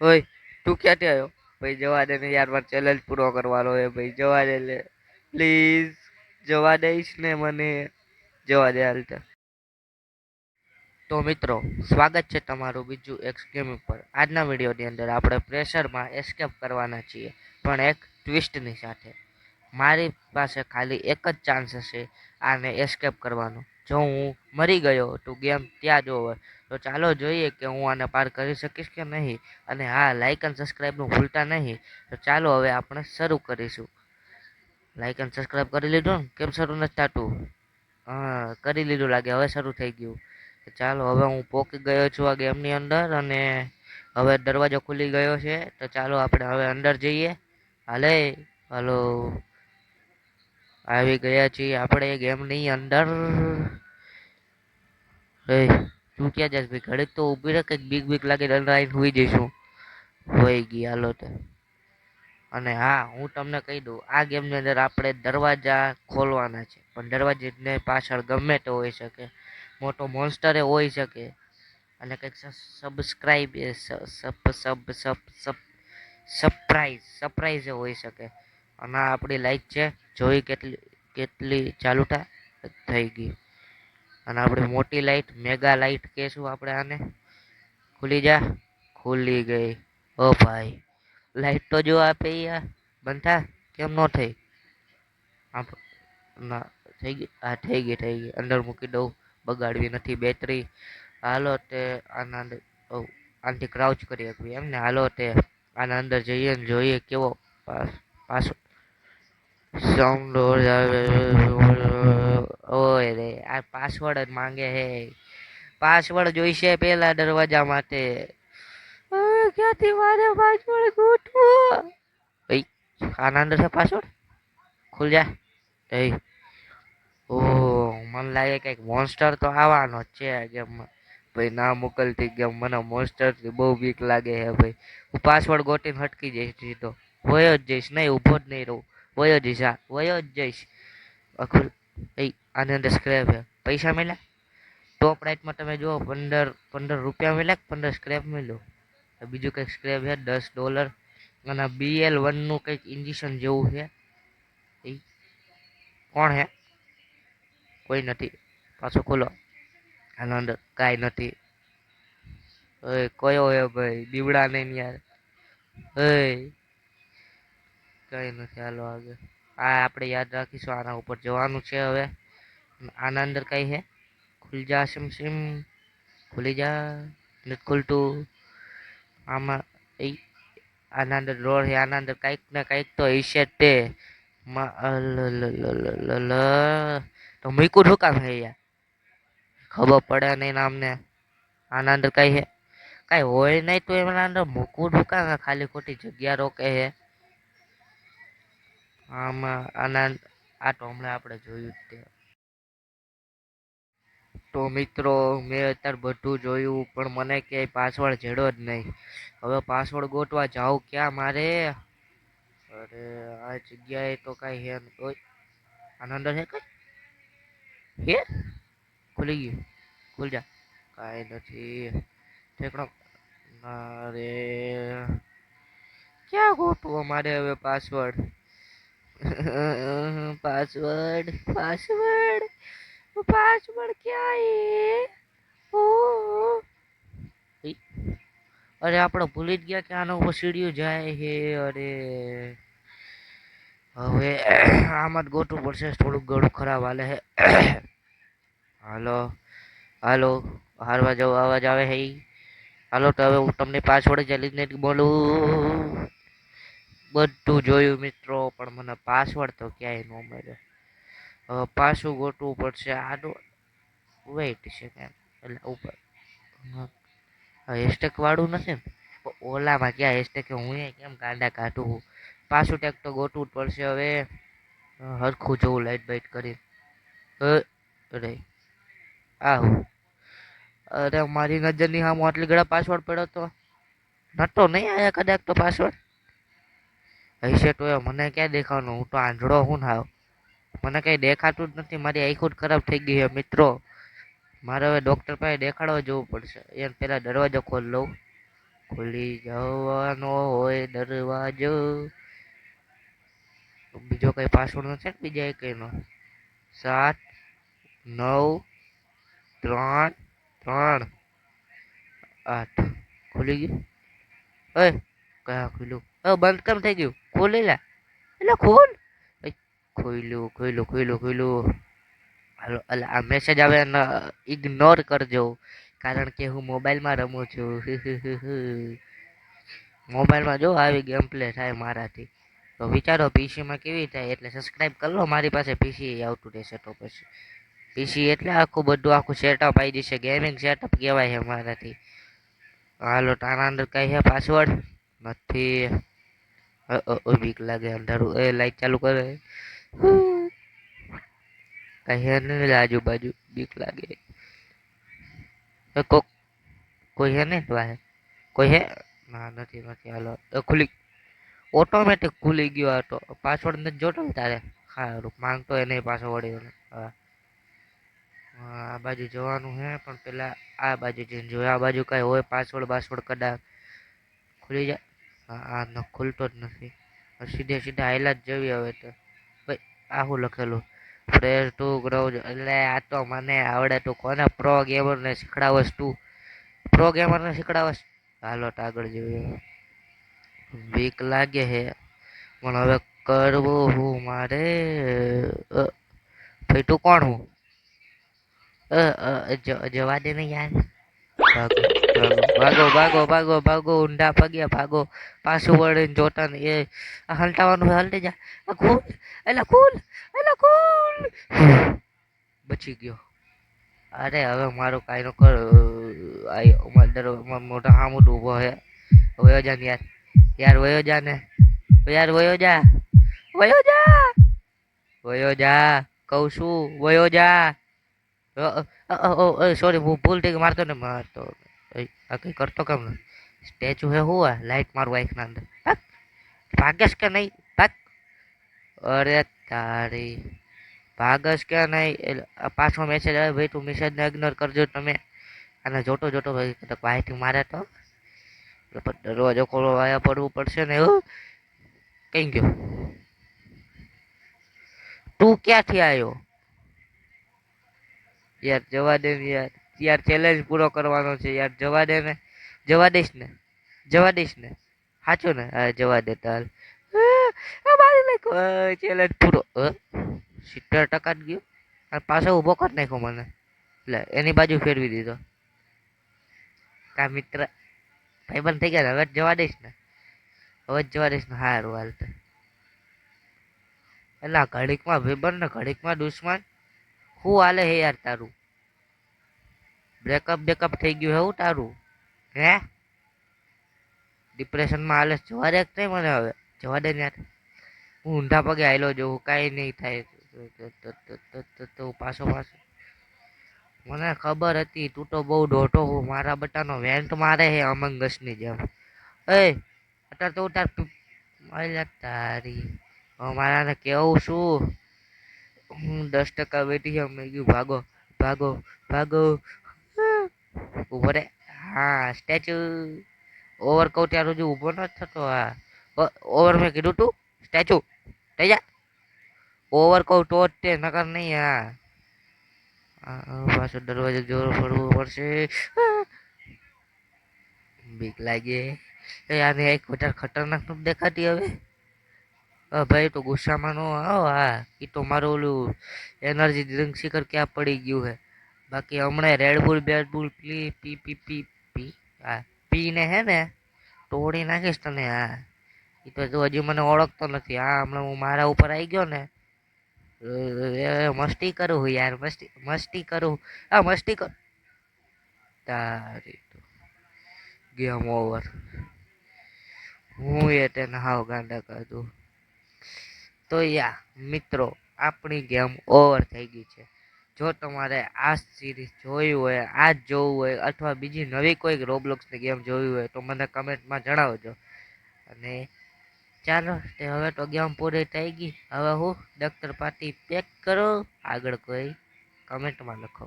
ઓય તું ક્યાંથી આવ્યો? ભાઈ જવા દે ને યાર, મારે ચેલેન્જ પૂરો કરવાનો હે ભાઈ, જવા દે લે પ્લીઝ. જવા દઈશ ને મને? જવા દે હાલ તો. તો મિત્રો, સ્વાગત છે તમારું બીજું એક ગેમ ઉપર. આજના વિડીયોની અંદર આપણે પ્રેશરમાં એસ્કેપ કરવાના છીએ, પણ એક ટ્વિસ્ટની સાથે. મારી પાસે ખાલી એક જ ચાન્સ હશે આને એસ્કેપ કરવાનો. જો હું મરી ગયો તો ગેમ ત્યાં જ ઓવર. તો ચાલો જોઈએ કે હું આને પાર કરી શકીશ કે નહીં. અને હા, લાઇક અને સબસ્ક્રાઈબનું ભૂલતા નહીં. તો ચાલો હવે આપણે શરૂ કરીશું. લાઇક અને સબસ્ક્રાઈબ કરી લીધું ને? કેમ શરૂ નથી થતું? હા, કરી લીધું લાગે, હવે શરૂ થઈ ગયું. ચાલો હવે હું પોકી ગયો છું આ ગેમની અંદર, અને હવે દરવાજો ખુલી ગયો છે. તો ચાલો આપણે હવે અંદર જઈએ. હાલે. હલો. આવી ગયા છીએ આપણે ગેમની અંદર. એ તું ક્યાં જાસ ભાઈ? ઘડીક તો ઊભી રહે, કંઈક બીક બીક લાગે અંદર આવીને હુઈ જઈશું. હોઈ ગઈ હાલો તો. અને હા, હું તમને કહી દઉં, આ ગેમની અંદર આપણે દરવાજા ખોલવાના છે, પણ દરવાજાને પાછળ ગમે તે હોઈ શકે. મોટો મોન્સ્ટર હોઈ શકે, અને કંઈક સબસ્ક્રાઈબ સરપ્રાઈઝ હોઈ શકે. અને આ આપણી લાઈક છે, જોઈ કેટલી કેટલી ચાલુ થઈ ગઈ. અને આપણી મોટી લાઈટ, મેગા લાઈટ કહેશું આપણે આને. ખુલી જા. ખુલી ગઈ. ઓ ભાઈ, લાઈટ તો જો આપે યાર. બંધ થા. કેમ નો થઈ? આપ ના થઈ ગઈ. હા થઈ ગઈ, થઈ ગઈ. અંદર મૂકી દઉં, બગાડવી નથી બેટરી. હાલો તે આના અંદર આનાથી ક્રાઉચ કરી શકીએ એમ ને. હાલો તે આના અંદર જઈએ ને જોઈએ કેવો પાછો સાઉન્ડ ઓય રે, આ પાસવર્ડ જ માંગે હે. પાસવર્ડ જોઈશે પેલા દરવાજા માટે. હવે ક્યાંથી મારે પાસવર્ડ ગોતવો? ભાઈ, આના અંદર છે પાસવર્ડ? ખુલ જા. એ ઓહ, મને લાગે કઈક મોન્સ્ટર તો આવવાનો જ છે આ ગેમમાં. ભાઈ ના મોકલતી ગેમ, મને મોન્સ્ટરથી બહુ બીક લાગે છે ભાઈ. હું પાસવર્ડ ગોતીને હટકી જઈશ સીધો. વયો જ જઈશ, નહીં ઊભો જ નહીં રહું. વયો જઈશ, હા વયો જ જઈશ. અખુલ એ આની અંદર સ્ક્રેપ છે. પૈસા મળ્યા? ટોપ રાઈટમાં તમે જુઓ, 15 મળ્યા, 15 સ્ક્રેપ મળ્યો. બીજું કંઈક સ્ક્રેપ છે, $10. અને BL1 નું કંઈક ઇન્જેક્શન જેવું છે. એ કોણ હે? કોઈ નથી. પાછો ખોલો. આનો અંદર કાંઈ નથી. ઓય કયો હે ભાઈ? દીવડા નહીં યાર. ઓય કઈ નથી. હાલો આગળ. આ આપણે યાદ રાખીશું, આના ઉપર જવાનું છે હવે. આના અંદર કઈ હે? ખુલ જા સિમ સિમ. ખુલી જા. નથી ખુલતું. આમાં એ આના અંદર ડ્રોર છે, આના અંદર કઈક ને કઈક તો હશે જ તે. તો મૂકું શું કામ હે યાર? ખબર પડે નહીં ને અમને. આના અંદર કઈ હે? કઈ હોય નહીં તો એના અંદર મૂકવું શું કામ? ખાલી ખોટી જગ્યા રોકે હે. આમાં આના આ તો હમણાં આપણે જોયું જ તે. તો મિત્રો, મેં અત્યારે બધું જોયું, પણ મને ક્યાંય પાસવર્ડ જડ્યો જ નહીં. હવે પાસવર્ડ ગોતવા જાઉં ક્યાં મારે? અરે આ જગ્યાએ તો કઈ હે નહીં. આના અંદર હે કઈ? હે? ખુલી ગયું. ખુલ જા. કાંઈ નથી. ઠેકડો. અરે ક્યાં ગોતવો મારે હવે પાસવર્ડ? પાસવર્ડ પાસવર્ડ પાસવર્ડ ક્યાં હે? ઓ અરે આપણે ભૂલી જ ગયા કે આના ઉપર સીડીઓ જાય હે. અરે હવે આમાં જ ગોતવું પડશે. થોડુંક ગળું ખરાબ હાલે હે. હાલો હાલો, હારવા જવો અવાજ આવે હે? હાલો તો હવે હું તમને પાસવર્ડ જલ્દી નથી બોલું. બધું જોયું મિત્રો, પણ મને પાસવર્ડ તો ક્યાંય ન મળે. હવે પાછું ગોતવું પડશે. આનું વેઇટ છે એટલે ઉપર હેશટેગ વાળું નથી ને? ઓલામાં ક્યાં હેશટેગ? હું કેમ કાંડા કાઢું? પાછું ટેગ તો ગોતવું જ પડશે હવે. હરખું જોવું લાઈટ બાઈટ કરી. અરે આહું. અરે મારી નજરની સામે આટલી ઘણા પાસવર્ડ પડ્યો તો નતો નહીં આયા કદાચ તો પાસવર્ડ હશે તો એ મને ક્યાં દેખાવાનું? હું તો આંધળો હું ને હાવ. મને કઈ દેખાતું જ નથી. મારી આંખો જ ખરાબ થઈ ગઈ છે મિત્રો. મારે હવે ડોક્ટર પાસે દેખાડવા જવું પડશે. એને પેલા દરવાજો ખોલ લઉં. ખુલી જવાનો હોય દરવાજો. બીજો કઈ પાસવર્ડ નથી ને બીજા એકનો? 7 9 3 3 8 ખુલી ગયું. એ કયા ખુલ્યું? બંધ કેમ થઈ ગયું? ખોલી લે એટલે ખોલ. ખોલ્યું ખોલ્યું ખોલ્યું ખોલ્યું. હાલો અલા આ મેસેજ આવે ને ઇગ્નોર કરજો, કારણ કે હું મોબાઈલમાં રમું છું. મોબાઈલમાં જો આવી ગેમ પ્લે થાય મારાથી, તો વિચારો પીસીમાં કેવી થાય. એટલે સબસ્ક્રાઇબ કરી લો, મારી પાસે પીસી આવતું રહેશે. તો પછી પીસી એટલે આખું બધું આખું સેટઅપ આવી જશે. ગેમિંગ સેટઅપ કહેવાય છે મારાથી. હાલો તારા અંદર કઈ છે પાસવર્ડ? નથી. બીક લાગે અંધારું. એ લાઈટ ચાલુ કરે. કઈ હે નહીં આજુબાજુ, બીક લાગે. કોક કોઈ હે નહીં વાહે? કોઈ હે? ના નથી નથી. હાલો ખુલી, ઓટોમેટિક ખુલી ગયો. આ તો પાસવર્ડ નથી જોતો તારે? સારું માંગતો એ નહીં પાસવર્ડ. હા આ બાજુ જવાનું હે, પણ પેલા આ બાજુ જઈને જોઈએ. આ બાજુ કઈ હોય પાસવર્ડ બાસવર્ડ કદાચ ખુલી જાય. આ ન ખુલતો જ નથી. સીધે સીધા હાઈલા જ જવી હવે તો. ભાઈ આ શું લખેલું? Press two grow. એટલે આ તો મને આવડે. તું કોને પ્રો ગેમરને શીખડાવસ? તું પ્રો ગેમરને શીખડાવસ? હાલો આગળ જોઈએ. બીક લાગે હે, પણ હવે કરવું હું મારે. ભાઈ તું કોણ હું? જવા દે ને યાર. ભાગો ભાગો ભાગો ભાગો ઊંડા પગ્યા ભાગો. પાછું વળીને જોતા ને એ હલટાવાનું હલટી જા. ખુલ એટલે ખુલ એટલે ખુલ. બચી ગયો. અરે હવે મારું કાંઈ નો કર. મોટા હામું ઊભો હે. વયો જા ને યાર. યાર વયો જા ને. યાર વયો જા. વયો જા. વયો જા કઉ છું. વયો જા. સોરી ભૂલ થઈ ગઈ. મારતો ને મારતો. આ કઈ કરતો કેમ ને? સ્ટેચ્યુ હે હું લાઈટ મારું આંખ ના અંદર. ભાગેશ કે નહીં? ભાગ. અરે તારી ભાગસ કે નહીં? પાછો મેસેજ આવે ભાઈ તું મેસેજને ઇગ્નોર કરજો તમે. અને જોતો જોતો ભાઈ વાયથી મારે તો દરવાજો ખોલવા વાયા પડવું પડશે ને. એવું કઈ ગયો? તું ક્યાંથી આવ્યો? યાર જવા દે ને યાર. યાર ચેલેન્જ પૂરો કરવાનો છે યાર. જવા દે ને. જવા દઈશ ને? જવા દઈશ ને? સાચું ને? હા જવા દે તાલ. મારી નાખો ચેલેન્જ પૂરો. 70% જ ગયો. અને પાછો ઊભો કરી નાખ્યો મને. એટલે એની બાજુ ફેરવી દીધો. કા મિત્ર ભાઈબંધ થઈ ગયા. હવે જવા દઈશ ને? હવે જ જવા દઈશ ને? સારું હાલત. એટલે ઘડીકમાં ભાઈબંધ ને ઘડીકમાં દુશ્મન. શું હાલે હે યાર તારું? બ્રેકઅપ બેકઅપ થઈ ગયું એવું તારું? હે ડિપ્રેશનમાં હાલે? જવા દે નહીં મને હવે. જવા દે ને યાર. હું ઊંધા પગે આયલો જોઉં કાંઈ નહીં થાય. તો પાછો પાછો મને ખબર હતી તું તો બહુ ડોટો હું. મારા બટાનો વેન્ટ મારે હે અમંગસની જેમ. એ અત્યારે તો તાર તારી મારાને કેવું શું? હું 10% બેઠી છે. મેં કીધું ભાગો ભાગો ભાગો. ઉભો રે. હા સ્ટેચ્યુ ઓવર કહું ત્યાં સુધી ઊભો ન થતો. હા ઓવર મેં કીધું તું સ્ટેચ્યુ થઈ જા. ઓવર કહું તો જ તે નકર નહીં. હા પાછો દરવાજો જોર ફરવું પડશે. બીક લાગે. આને એક વધારે ખતરનાક નથી દેખાતી હવે? ભાઈ તો ગુસ્સામાં નો આવો. હા એ તો મારું ઓલું એનર્જી ડ્રિંક શીખર ક્યાં પડી ગયું હે. બાકી હમણાં રેડબુલ બેડબુલ પી પી પી પી પી હા પીને હે ને તોડી નાખીશ તને. હા એ તો તું હજી મને ઓળખતો નથી. હા હમણાં હું મારા ઉપર આવી ગયો ને. મસ્તી કરું હું યાર. મસ્તી મસ્તી કરું. હા મસ્તી કર. તારી તો ગેમ ઓવર. હું એ તેને હાવ ગાંડા કાઢું. તો યા મિત્રો આપણી ગેમ ઓવર થઈ ગઈ છે. જો તમારે આ સિરીઝ જોવી હોય, આ જ જોવું હોય, અથવા બીજી નવી કોઈ રોબ્લોક્સની ગેમ જોવી હોય તો મને કમેન્ટમાં જણાવજો. અને ચાલો તે હવે તો ગેમ પૂરી થઈ ગઈ. હવે હું દફતર પાટી પેક કરો. આગળ કોઈ કમેન્ટમાં લખો.